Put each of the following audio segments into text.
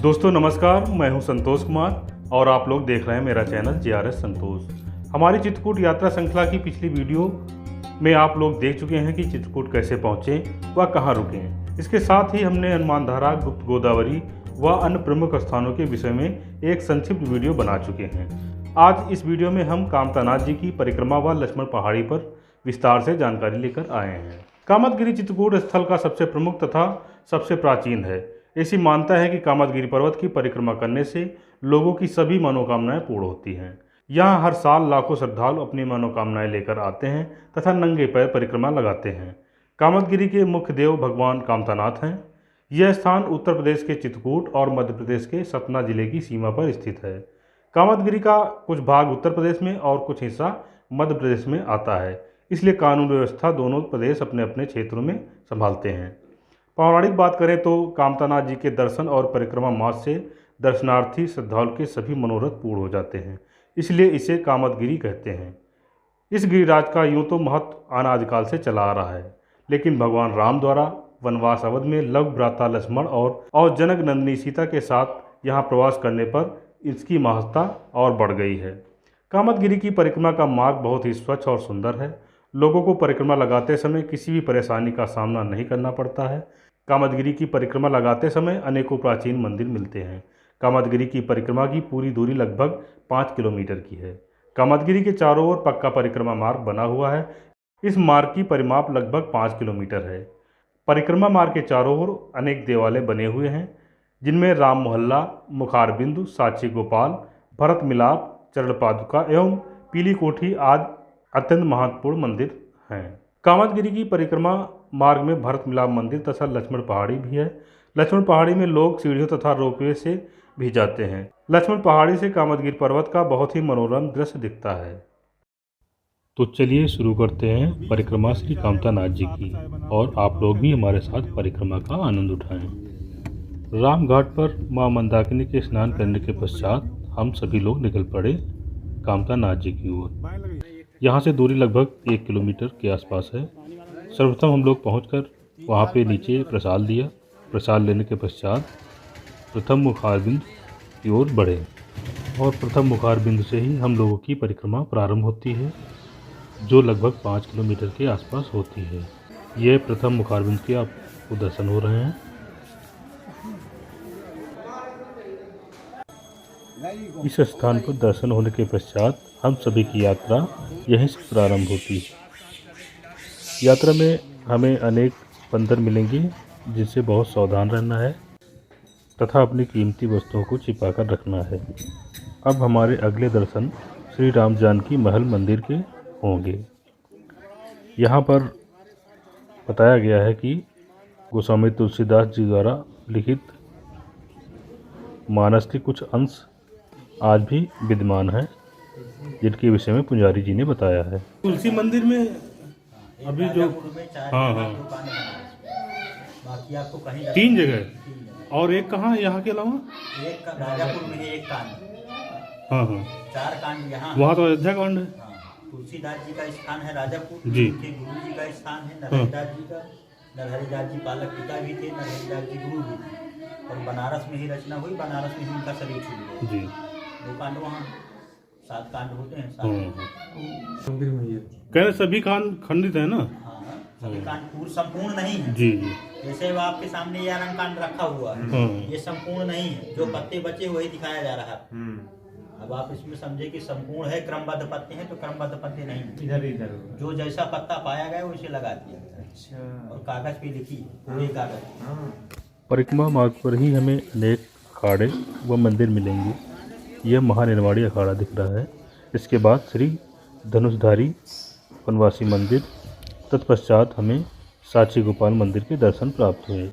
दोस्तों नमस्कार, मैं हूं संतोष कुमार और आप लोग देख रहे हैं मेरा चैनल JRS संतोष। हमारी चित्रकूट यात्रा श्रृंखला की पिछली वीडियो में आप लोग देख चुके हैं कि चित्रकूट कैसे पहुंचे व कहां रुके। इसके साथ ही हमने हनुमानधारा, गुप्त गोदावरी व अन्य प्रमुख स्थानों के विषय में एक संक्षिप्त वीडियो बना चुके हैं। आज इस वीडियो में हम कामतानाथ जी की परिक्रमा व लक्ष्मण पहाड़ी पर विस्तार से जानकारी लेकर आए हैं। कामतगिरी चित्रकूट स्थल का सबसे प्रमुख तथा सबसे प्राचीन है। ऐसी मानता है कि कामतगिरी पर्वत की परिक्रमा करने से लोगों की सभी मनोकामनाएं पूर्ण होती हैं। यहाँ हर साल लाखों श्रद्धालु अपनी मनोकामनाएं लेकर आते हैं तथा नंगे पैर परिक्रमा लगाते हैं। कामतगिरी के मुख्य देव भगवान कामतानाथ हैं। यह स्थान उत्तर प्रदेश के चित्रकूट और मध्य प्रदेश के सतना जिले की सीमा पर स्थित है। कामतगिरी का कुछ भाग उत्तर प्रदेश में और कुछ हिस्सा मध्य प्रदेश में आता है, इसलिए कानून व्यवस्था दोनों प्रदेश अपने अपने क्षेत्रों में संभालते हैं। पौराणिक बात करें तो कामतानाथ जी के दर्शन और परिक्रमा मार्ग से दर्शनार्थी श्रद्धालु के सभी मनोरथ पूर्ण हो जाते हैं, इसलिए इसे कामतगिरी कहते हैं। इस गिरिराज का यूँ तो महत्व अनादिकाल से चला आ रहा है, लेकिन भगवान राम द्वारा वनवास अवधि में लव भ्राता लक्ष्मण और जनक नंदिनी सीता के साथ यहाँ प्रवास करने पर इसकी महत्ता और बढ़ गई है। कामतगिरी की परिक्रमा का मार्ग बहुत ही स्वच्छ और सुंदर है। लोगों को परिक्रमा लगाते समय किसी भी परेशानी का सामना नहीं करना पड़ता है। कामतगिरी की परिक्रमा लगाते समय अनेकों प्राचीन मंदिर मिलते हैं। कामतगिरी की परिक्रमा की पूरी दूरी लगभग 5 किलोमीटर की है। कामतगिरी के चारों ओर पक्का परिक्रमा मार्ग बना हुआ है। इस मार्ग की परिमाप लगभग 5 किलोमीटर है। परिक्रमा मार्ग के चारों ओर अनेक देवालय बने हुए हैं, जिनमें राम मोहल्ला, मुखारबिंदु, साची गोपाल, भरत मिलाप, चरण पादुका एवं पीली कोठी आदि अत्यंत महत्वपूर्ण मंदिर हैं। कामतगिरी की परिक्रमा मार्ग में भरत मिलाप मंदिर तथा लक्ष्मण पहाड़ी भी है। लक्ष्मण पहाड़ी में लोग सीढ़ियों तथा रोपवे से भी जाते हैं। लक्ष्मण पहाड़ी से कामतगिरी पर्वत का बहुत ही मनोरम दृश्य दिखता है। तो चलिए शुरू करते हैं परिक्रमा श्री कामतानाथ जी की, और आप लोग भी हमारे साथ परिक्रमा का आनंद उठाएं। रामघाट पर मां मंदाकिनी के स्नान करने के पश्चात हम सभी लोग निकल पड़े कामतानाथ जी की ओर। यहाँ से दूरी लगभग 1 किलोमीटर के आसपास है। सर्वप्रथम हम लोग पहुंचकर वहाँ पे नीचे प्रसाद लिया। प्रसाद लेने के पश्चात प्रथम मुखारबिंद की ओर बढ़े, और प्रथम मुखारबिंद से ही हम लोगों की परिक्रमा प्रारंभ होती है, जो लगभग 5 किलोमीटर के आसपास होती है। यह प्रथम मुखारबिंद के आपको दर्शन हो रहे हैं। इस स्थान पर दर्शन होने के पश्चात हम सभी की यात्रा यहीं से प्रारंभ होती है। यात्रा में हमें अनेक बंदर मिलेंगे, जिनसे बहुत सावधान रहना है तथा अपनी कीमती वस्तुओं को छिपाकर रखना है। अब हमारे अगले दर्शन श्री राम जानकी महल मंदिर के होंगे। यहाँ पर बताया गया है कि गोस्वामी तुलसीदास जी द्वारा लिखित मानस के कुछ अंश आज भी विद्यमान है, जिनके विषय में पुजारी जी ने बताया है। तुलसी मंदिर में अभी जो बाकी आपको कहीं 3 जगह, और एक कहाँ यहाँ के अलावा? एक राजापुर में एक कांड, 4 कांड यहाँ। वहाँ तो अयोध्या कांड है। तुलसीदास जी का स्थान है राजापुर जी। उनके गुरु जी का स्थान है नरहरिदास जी का। नरहरिदास जी पालक पिता भी थे, नरहरिदास जी गुरु भी थे, और बनारस में ही रचना हुई, बनारस में ही उनका शरीर छूट गया। 2 कांड वहाँ, 7 कांड होते हैं। 7 मंदिर में ये कह रहे सभी कांड खंडित है ना? हाँ, सभी कांड संपूर्ण नहीं है। जी जी। जैसे वो आपके सामने 11 कांड रखा हुआ है, ये संपूर्ण नहीं है। जो पत्ते बचे वही दिखाया जा रहा है। अब आप इसमें समझे कि संपूर्ण है, क्रमबद्ध पत्ते हैं, तो क्रमबद्ध पत्ते नहीं है। इधर इधर जो जैसा पत्ता पाया गया वैसे लगा दिया। अच्छा। और कागज पे लिखी पूरे कागज। परिक्रमा मार्ग पर ही हमें अनेक अखाड़े व मंदिर मिलेंगे। यह महानिर्वाणी अखाड़ा दिख रहा है। इसके बाद श्री धनुषधारी वनवासी मंदिर, तत्पश्चात हमें साची गोपाल मंदिर के दर्शन प्राप्त हुए।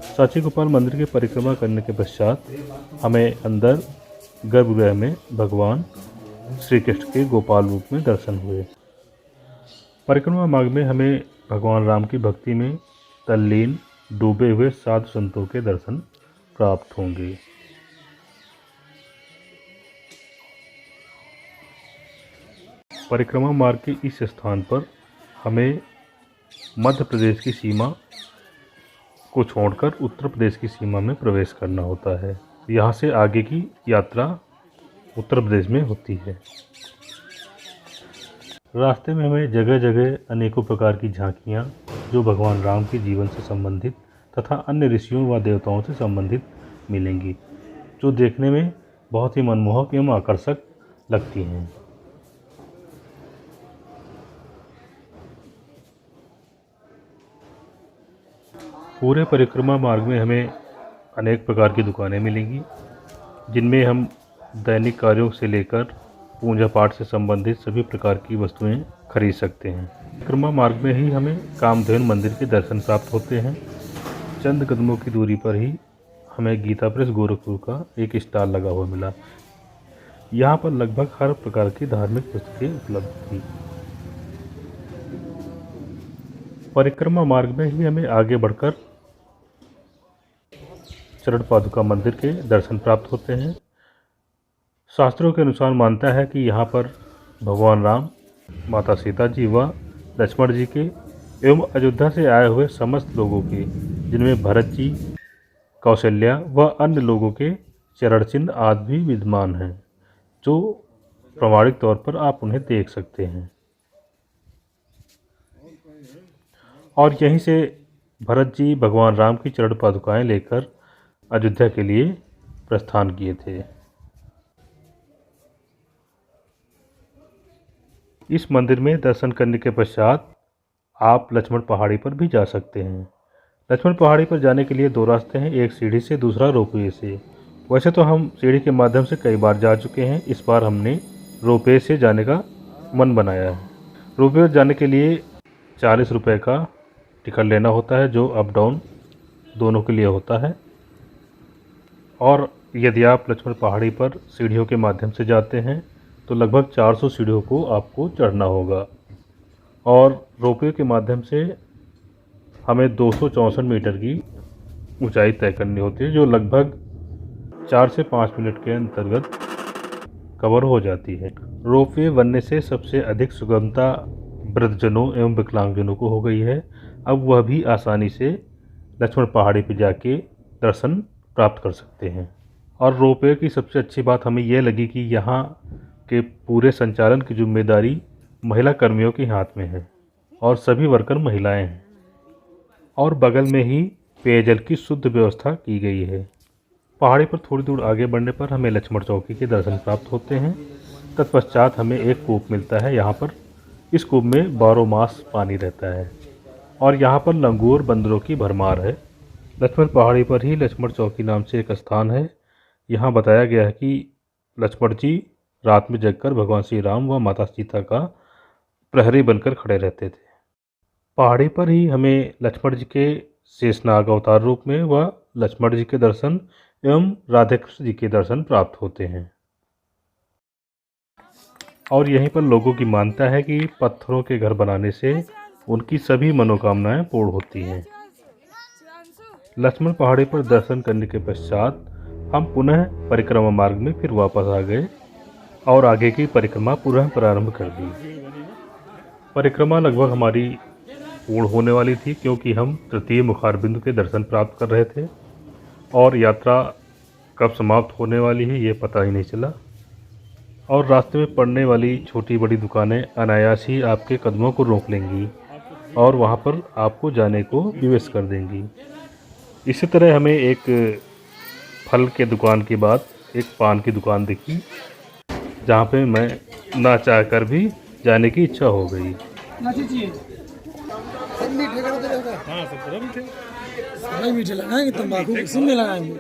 साची गोपाल मंदिर की परिक्रमा करने के पश्चात हमें अंदर गर्भगृह में भगवान श्री कृष्ण के गोपाल रूप में दर्शन हुए। परिक्रमा मार्ग में हमें भगवान राम की भक्ति में तल्लीन डूबे हुए साधु संतों के दर्शन प्राप्त होंगे। परिक्रमा मार्ग के इस स्थान पर हमें मध्य प्रदेश की सीमा को छोड़कर उत्तर प्रदेश की सीमा में प्रवेश करना होता है। यहाँ से आगे की यात्रा उत्तर प्रदेश में होती है। रास्ते में हमें जगह जगह अनेकों प्रकार की झांकियाँ जो भगवान राम के जीवन से संबंधित तथा अन्य ऋषियों व देवताओं से संबंधित मिलेंगी, जो देखने में बहुत ही मनमोहक एवं आकर्षक लगती हैं। पूरे परिक्रमा मार्ग में हमें अनेक प्रकार की दुकानें मिलेंगी, जिनमें हम दैनिक कार्यों से लेकर पूजा पाठ से संबंधित सभी प्रकार की वस्तुएं खरीद सकते हैं। परिक्रमा मार्ग में ही हमें कामधेनु मंदिर के दर्शन प्राप्त होते हैं। चंद कदमों की दूरी पर ही हमें गीता प्रेस गोरखपुर का एक स्टॉल लगा हुआ मिला। यहाँ पर लगभग हर प्रकार की धार्मिक पुस्तकें उपलब्ध थी। परिक्रमा मार्ग में ही हमें आगे बढ़कर चरण पादुका मंदिर के दर्शन प्राप्त होते हैं। शास्त्रों के अनुसार मानता है कि यहाँ पर भगवान राम, माता सीता जी व लक्ष्मण जी के एवं अयोध्या से आए हुए समस्त लोगों के, जिनमें भरत जी, कौशल्या व अन्य लोगों के चरण चिन्ह आदि भी विद्यमान हैं, जो प्रमाणिक तौर पर आप उन्हें देख सकते हैं। और यहीं से भरत जी भगवान राम की चरण पादुकाएं लेकर अयोध्या के लिए प्रस्थान किए थे। इस मंदिर में दर्शन करने के पश्चात आप लक्ष्मण पहाड़ी पर भी जा सकते हैं। लक्ष्मण पहाड़ी पर जाने के लिए दो रास्ते हैं, एक सीढ़ी से, दूसरा रोपवे से। वैसे तो हम सीढ़ी के माध्यम से कई बार जा चुके हैं, इस बार हमने रोपवे से जाने का मन बनाया है। रोपवे जाने के लिए 40 रुपये का टिकट लेना होता है, जो अप डाउन दोनों के लिए होता है। और यदि आप लक्ष्मण पहाड़ी पर सीढ़ियों के माध्यम से जाते हैं तो लगभग 400 सीढ़ियों को आपको चढ़ना होगा। और रोपवे के माध्यम से हमें 264 मीटर की ऊंचाई तय करनी होती है, जो लगभग 4 से 5 मिनट के अंतर्गत कवर हो जाती है। रोपवे बनने से सबसे अधिक सुगमता वृद्धजनों एवं विकलांगजनों को हो गई है। अब वह भी आसानी से लक्ष्मण पहाड़ी पर जाके दर्शन प्राप्त कर सकते हैं। और रोपवे की सबसे अच्छी बात हमें यह लगी कि यहाँ के पूरे संचालन की जिम्मेदारी महिला कर्मियों के हाथ में है और सभी वर्कर महिलाएं हैं। और बगल में ही पेयजल की शुद्ध व्यवस्था की गई है। पहाड़ी पर थोड़ी दूर आगे बढ़ने पर हमें लक्ष्मण चौकी के दर्शन प्राप्त होते हैं। तत्पश्चात हमें एक कूप मिलता है। यहाँ पर इस कूप में 12 मास पानी रहता है और यहाँ पर लंगूर बंदरों की भरमार है। लक्ष्मण पहाड़ी पर ही लक्ष्मण चौकी नाम से एक स्थान है। यहाँ बताया गया है कि लक्ष्मण जी रात में जगकर भगवान श्री राम व माता सीता का प्रहरी बनकर खड़े रहते थे। पहाड़ी पर ही हमें लक्ष्मण जी के शेषनाग अवतार रूप में व लक्ष्मण जी के दर्शन एवं राधे कृष्ण जी के दर्शन प्राप्त होते हैं। और यहीं पर लोगों की मान्यता है कि पत्थरों के घर बनाने से उनकी सभी मनोकामनाएं पूर्ण होती हैं। लक्ष्मण पहाड़ी पर दर्शन करने के पश्चात हम पुनः परिक्रमा मार्ग में फिर वापस आ गए और आगे की परिक्रमा पुनः प्रारंभ कर दी। परिक्रमा लगभग हमारी पूर्ण होने वाली थी, क्योंकि हम तृतीय मुखारबिंदु के दर्शन प्राप्त कर रहे थे और यात्रा कब समाप्त होने वाली है ये पता ही नहीं चला। और रास्ते में पड़ने वाली छोटी बड़ी दुकानें अनायास ही आपके कदमों को रोक लेंगी और वहाँ पर आपको जाने को विवश कर देंगी। इसी तरह हमें एक फल के दुकान के बाद एक पान की दुकान दिखी, जहाँ पे मैं ना चाह कर भी जाने की इच्छा हो गई। मीठे लगाएंगे, तंबाकू किसी में लगाएंगे।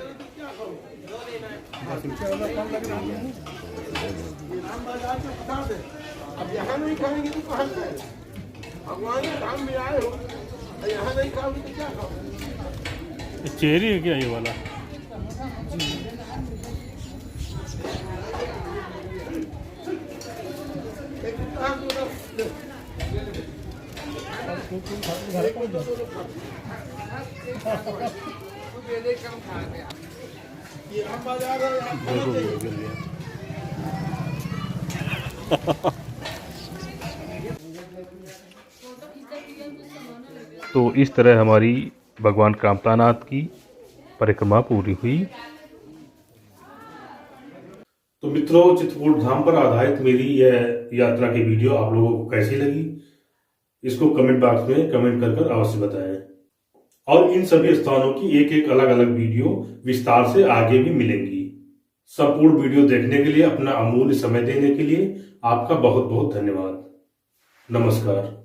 अब यहाँ नहीं खाएंगे तो कहाँ से? भगवान के धाम में आए हो, यहाँ नहीं खाओगे तो क्या खाओगे? चेरी है क्या ये वाला? तो इस तरह हमारी भगवान कामतानाथ की परिक्रमा पूरी हुई। तो मित्रों, चित्रकूट धाम पर आधारित मेरी यह यात्रा की वीडियो आप लोगों को कैसी लगी, इसको कमेंट बॉक्स में कमेंट कर अवश्य बताएं। और इन सभी स्थानों की एक एक अलग अलग वीडियो विस्तार से आगे भी मिलेंगी। संपूर्ण वीडियो देखने के लिए, अपना अमूल्य समय देने के लिए आपका बहुत बहुत धन्यवाद। नमस्कार।